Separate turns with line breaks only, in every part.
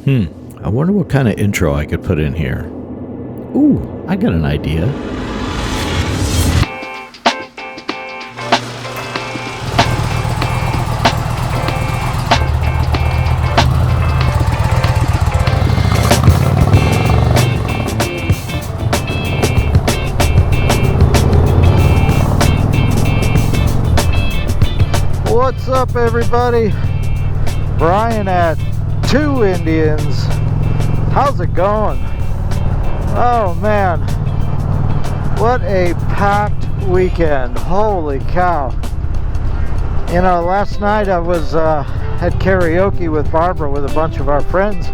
I wonder what kind of intro I could put in here. Ooh, I got an idea.
What's up, everybody? Brian at Two Indians. How's it going? Oh man, what a packed weekend. Holy cow. You know, last night I was had karaoke with Barbara with a bunch of our friends.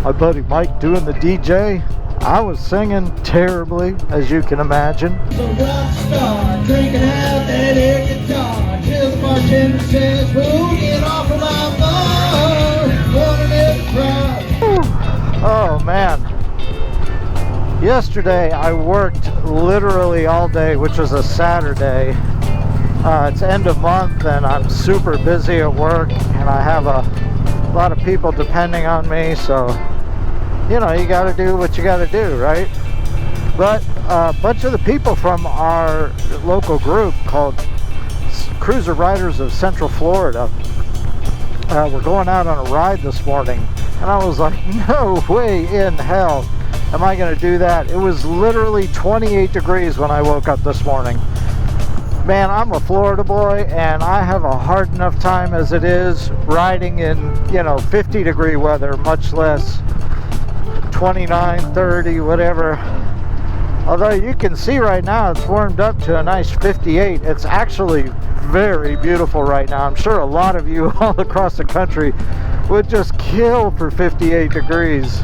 My buddy Mike doing the DJ. I was singing terribly, as you can imagine.
The rock star drinking out that air guitar till the bartender says, "We'll get off of my bar." Wanna never cry.
Oh man. Yesterday I worked literally all day, which was a Saturday. It's end of month and I'm super busy at work and I have a lot of people depending on me, so you know, you got to do what you got to do, right? But a bunch of the people from our local group called Cruiser Riders of Central Florida were going out on a ride this morning, and I was like, no way in hell am I going to do that. It was literally 28 degrees when I woke up this morning. Man, I'm a Florida boy and I have a hard enough time as it is riding in, you know, 50 degree weather, much less 29, 30, whatever. Although you can see right now it's warmed up to a nice 58. It's actually very beautiful right now. I'm sure a lot of you all across the country would just kill for 58 degrees.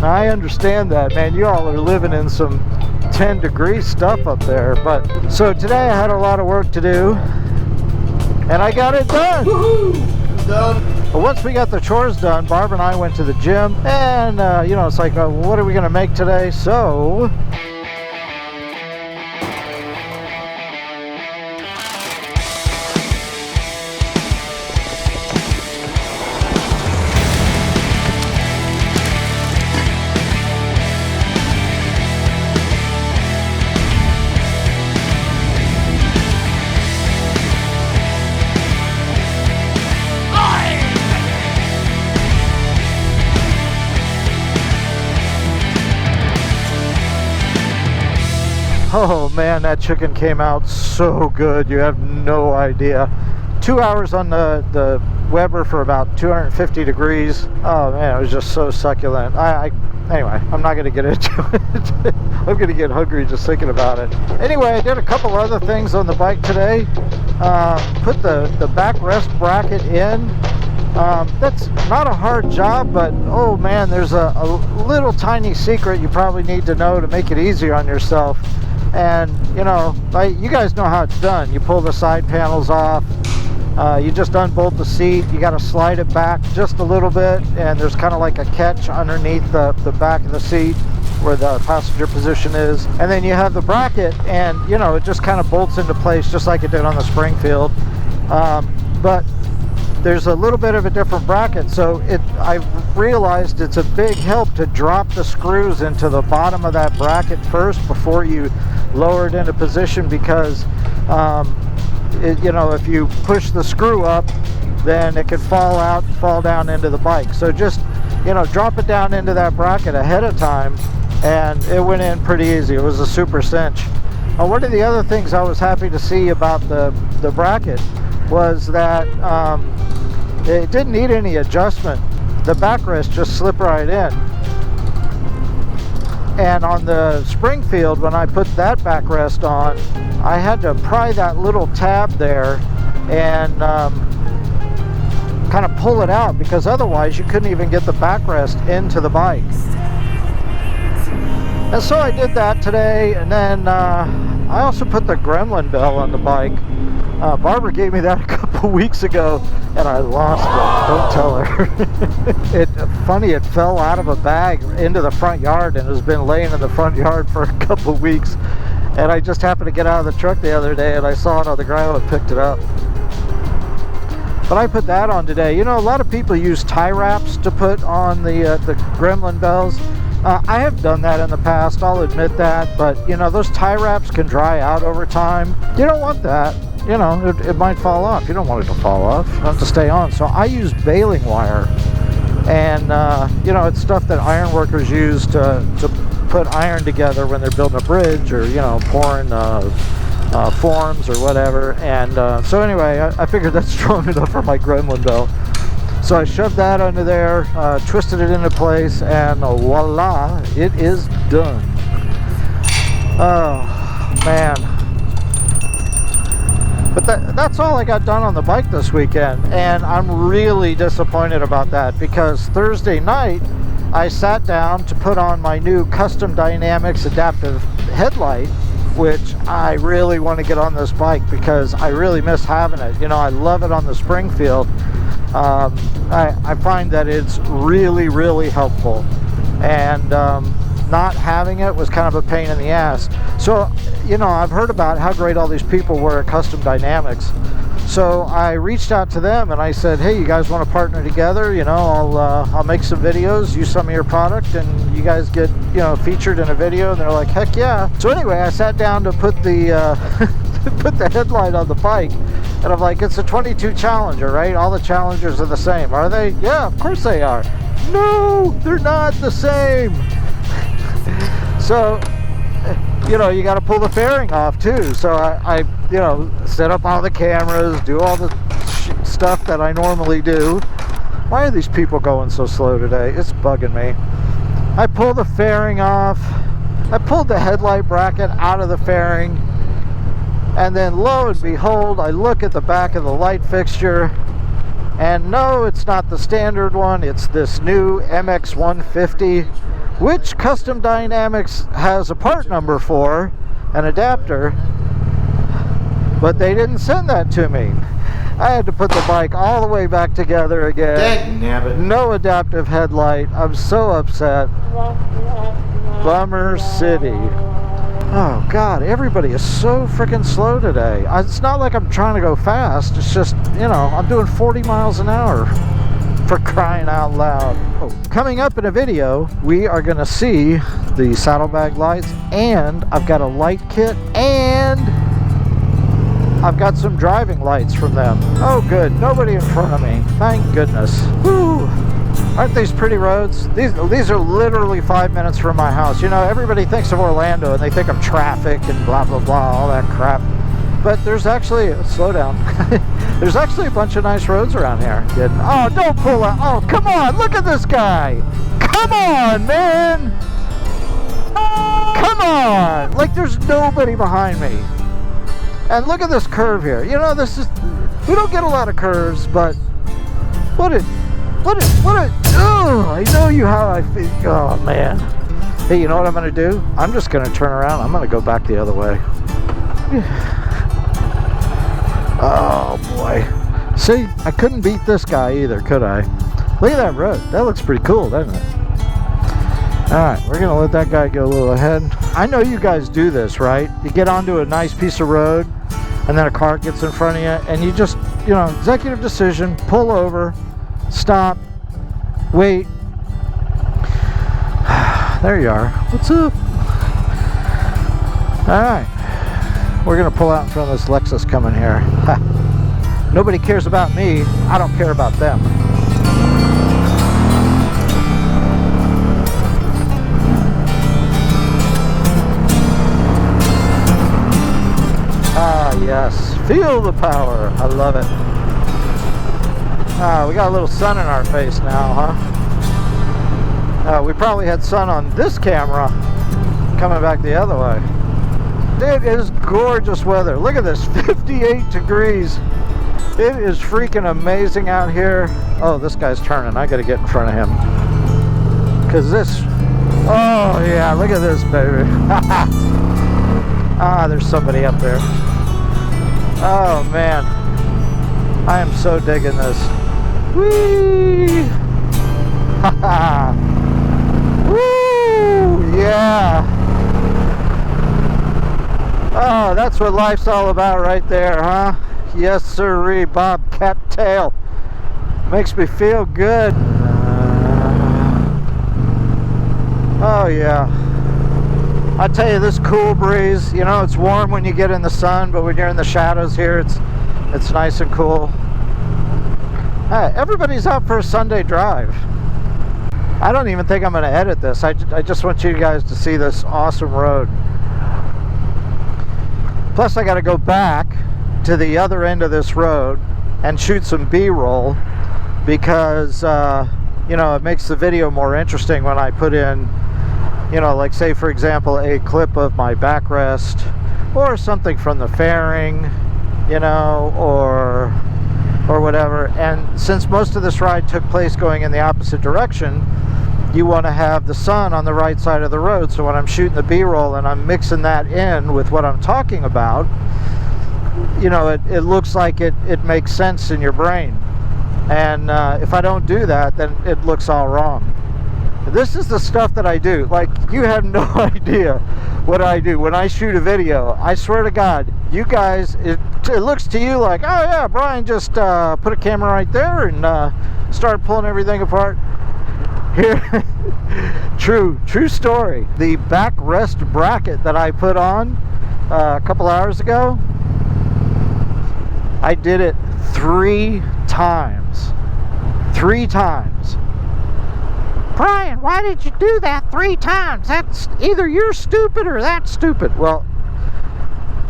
Now, I understand that, man. You all are living in some 10 degree stuff up there. But so today I had a lot of work to do and I got it done.
Woohoo! Done.
But once we got the chores done, Barb and I went to the gym, and you know, it's like, what are we going to make today? So oh man, that chicken came out so good. You have no idea. 2 hours on the Weber for about 250 degrees. Oh man, it was just so succulent. Anyway, I'm not going to get into it. I'm going to get hungry just thinking about it. Anyway, I did a couple other things on the bike today. Put the backrest bracket in. That's not a hard job, but oh man, there's a little tiny secret you probably need to know to make it easier on yourself. And you know, like, you guys know how it's done. You pull the side panels off, you just unbolt the seat, you got to slide it back just a little bit, and there's kind of like a catch underneath the back of the seat where the passenger position is, and then you have the bracket, and you know, it just kind of bolts into place just like it did on the Springfield. But there's a little bit of a different bracket, so I realized it's a big help to drop the screws into the bottom of that bracket first before you lower it into position, because you know, if you push the screw up, then it could fall out and fall down into the bike. So just, you know, drop it down into that bracket ahead of time, and it went in pretty easy. It was a super cinch. One of the other things I was happy to see about the bracket was that it didn't need any adjustment. The backrest just slipped right in. And on the Springfield, when I put that backrest on, I had to pry that little tab there and kind of pull it out, because otherwise you couldn't even get the backrest into the bike. And so I did that today, and then I also put the Gremlin bell on the bike. Barbara gave me that a couple weeks ago, and I lost it. Don't tell her. Funny, it fell out of a bag into the front yard and has been laying in the front yard for a couple weeks. And I just happened to get out of the truck the other day and I saw it on the ground and picked it up. But I put that on today. You know, a lot of people use tie wraps to put on the Gremlin bells. I have done that in the past, I'll admit that, but you know, those tie wraps can dry out over time. You don't want that. You know, it might fall off. You don't want it to fall off. You have to stay on. So I use baling wire. And, you know, it's stuff that iron workers use to put iron together when they're building a bridge or, you know, pouring forms or whatever. And so anyway, I figured that's strong enough for my Gremlin bell. So I shoved that under there, twisted it into place, and voila, it is done. Oh, man. But that's all I got done on the bike this weekend, and I'm really disappointed about that, because Thursday night I sat down to put on my new Custom Dynamics adaptive headlight, which I really want to get on this bike because I really miss having it. You know, I love it on the Springfield. I find that it's really, really helpful, and not having it was kind of a pain in the ass. So, you know, I've heard about how great all these people were at Custom Dynamics. So I reached out to them and I said, hey, you guys want to partner together? You know, I'll make some videos, use some of your product, and you guys get, you know, featured in a video. And they're like, heck yeah. So anyway, I sat down to put the put the headlight on the bike, and I'm like, it's a 22 Challenger, right? All the Challengers are the same, are they? Yeah, of course they are. No, they're not the same. So, you know, you got to pull the fairing off too. So I you know, set up all the cameras, do all the stuff that I normally do. Why are these people going so slow today? It's bugging me. I pull the fairing off. I pulled the headlight bracket out of the fairing, and then lo and behold, I look at the back of the light fixture, and no, it's not the standard one. It's this new MX150, which Custom Dynamics has a part number for, an adapter, but they didn't send that to me. I had to put the bike all the way back together again.
Dagnabbit.
No adaptive headlight. I'm so upset. Bummer City. Oh God, everybody is so freaking slow today. It's not like I'm trying to go fast. It's just, you know, I'm doing 40 miles an hour. For crying out loud. Oh, coming up in a video, we are going to see the saddlebag lights, and I've got a light kit, and I've got some driving lights from them. Oh good, nobody in front of me. Thank goodness. Woo! Aren't these pretty roads? These are literally 5 minutes from my house. You know, everybody thinks of Orlando and they think of traffic and blah blah blah, all that crap. But there's actually, slow down, there's actually a bunch of nice roads around here. Oh, don't pull out. Oh, come on, look at this guy. Come on, man. Come on. Like, there's nobody behind me. And look at this curve here. You know, we don't get a lot of curves, but oh, I know how I feel. Oh, man. Hey, you know what I'm going to do? I'm just going to turn around. I'm going to go back the other way. Oh boy. See, I couldn't beat this guy either, could I? Look at that road. That looks pretty cool, doesn't it? Alright, we're gonna let that guy go a little ahead. I know you guys do this, right? You get onto a nice piece of road, and then a car gets in front of you, and you just, you know, executive decision, pull over, stop, wait. There you are. What's up? Alright. We're going to pull out in front of this Lexus coming here. Nobody cares about me. I don't care about them. Ah, yes. Feel the power. I love it. Ah, we got a little sun in our face now, huh? We probably had sun on this camera coming back the other way. It is gorgeous weather. Look at this, 58 degrees. It is freaking amazing out here. Oh, this guy's turning. I gotta get in front of him. Cause this, oh yeah, look at this, baby. Ah, there's somebody up there. Oh man, I am so digging this. Whee! Haha. Woo! Yeah. Oh, that's what life's all about right there, huh? Yes, sirree, bobcat tail. Makes me feel good. Oh yeah. I tell you, this cool breeze, you know, it's warm when you get in the sun, but when you're in the shadows here, it's nice and cool. Hey, everybody's out for a Sunday drive. I don't even think I'm going to edit this. I just want you guys to see this awesome road. Plus, I got to go back to the other end of this road and shoot some B-roll because, you know, it makes the video more interesting when I put in, you know, like say for example a clip of my backrest or something from the fairing, you know, or whatever. And since most of this ride took place going in the opposite direction, you want to have the sun on the right side of the road, so when I'm shooting the B-roll and I'm mixing that in with what I'm talking about, you know, it looks like it makes sense in your brain. And if I don't do that, then it looks all wrong. This is the stuff that I do. Like, you have no idea what I do when I shoot a video. I swear to God, you guys, it looks to you like, oh yeah, Brian just put a camera right there and started pulling everything apart. Here, true story. The backrest bracket that I put on a couple hours ago, I did it 3 times. 3 times. Brian, why did you do that 3 times? That's either you're stupid or that's stupid. Well,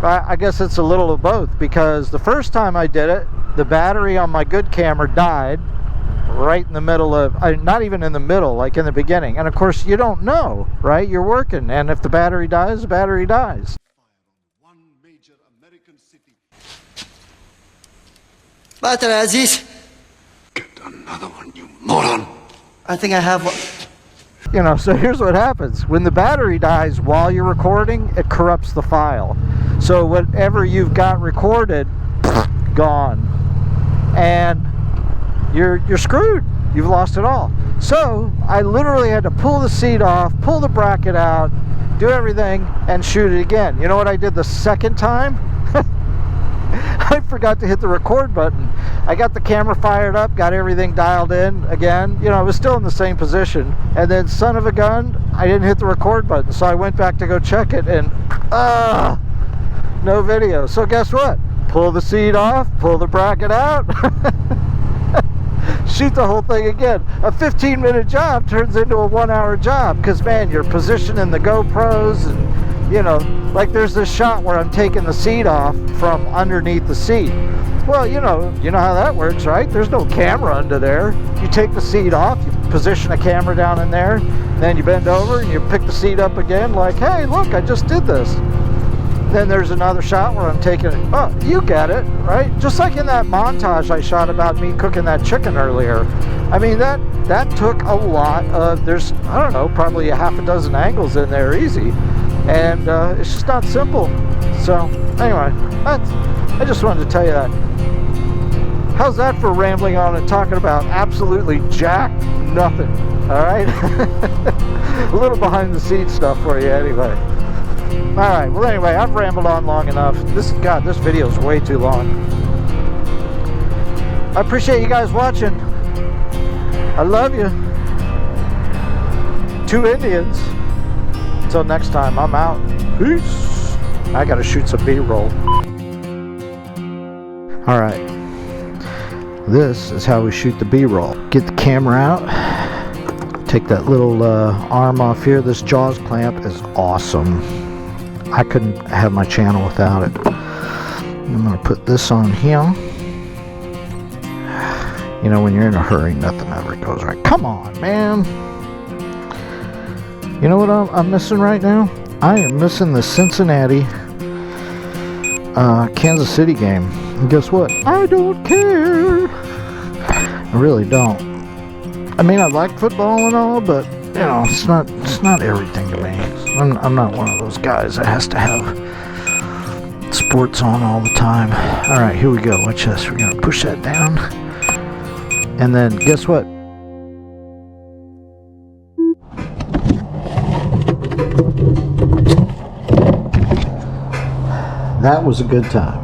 I guess it's a little of both, because the first time I did it, the battery on my good camera died right in the middle of, not even in the middle, like in the beginning. And of course you don't know, right? You're working, and if the battery dies, the battery dies.
One major American city.
Battery Aziz.
Get another one, you moron.
I think I have one.
You know, so here's what happens. When the battery dies while you're recording, it corrupts the file. So whatever you've got recorded, gone. And you're screwed. You've lost it all. So I literally had to pull the seat off, pull the bracket out, do everything, and shoot it again. You know what I did the second time? I forgot to hit the record button. I got the camera fired up, got everything dialed in again. You know, I was still in the same position. And then, son of a gun, I didn't hit the record button. So I went back to go check it, and no video. So guess what? Pull the seat off, pull the bracket out, shoot the whole thing again. A 15-minute job turns into a 1-hour job, because, man, you're positioning the GoPros, and, you know, like there's this shot where I'm taking the seat off from underneath the seat. Well, you know how that works, right? There's no camera under there. You take the seat off, you position a camera down in there, then you bend over and you pick the seat up again like, hey, look, I just did this. Then there's another shot where I'm taking it. Oh, you get it, right? Just like in that montage I shot about me cooking that chicken earlier. I mean, that took a lot of, there's, I don't know, probably a half a dozen angles in there, easy. And it's just not simple. So, anyway, I just wanted to tell you that. How's that for rambling on and talking about absolutely jack nothing, all right? A little behind the scenes stuff for you anyway. All right, well, anyway, I've rambled on long enough. This video is way too long. I appreciate you guys watching. I love you. 2 Indians. Until next time, I'm out. Peace. I gotta shoot some B-roll. All right. This is how we shoot the B-roll. Get the camera out. Take that little arm off here. This Jaws clamp is awesome. I couldn't have my channel without it. I'm gonna put this on here. You know, when you're in a hurry, nothing ever goes right. Come on, man. You know what I'm missing right now? I am missing the Cincinnati Kansas City game. And guess what? I don't care. I really don't. I mean, I like football and all, but you know, it's not everything to me. I'm not one of those guys that has to have sports on all the time. All right, here we go. Watch this. We're gonna push that down, and then guess what? That was a good time.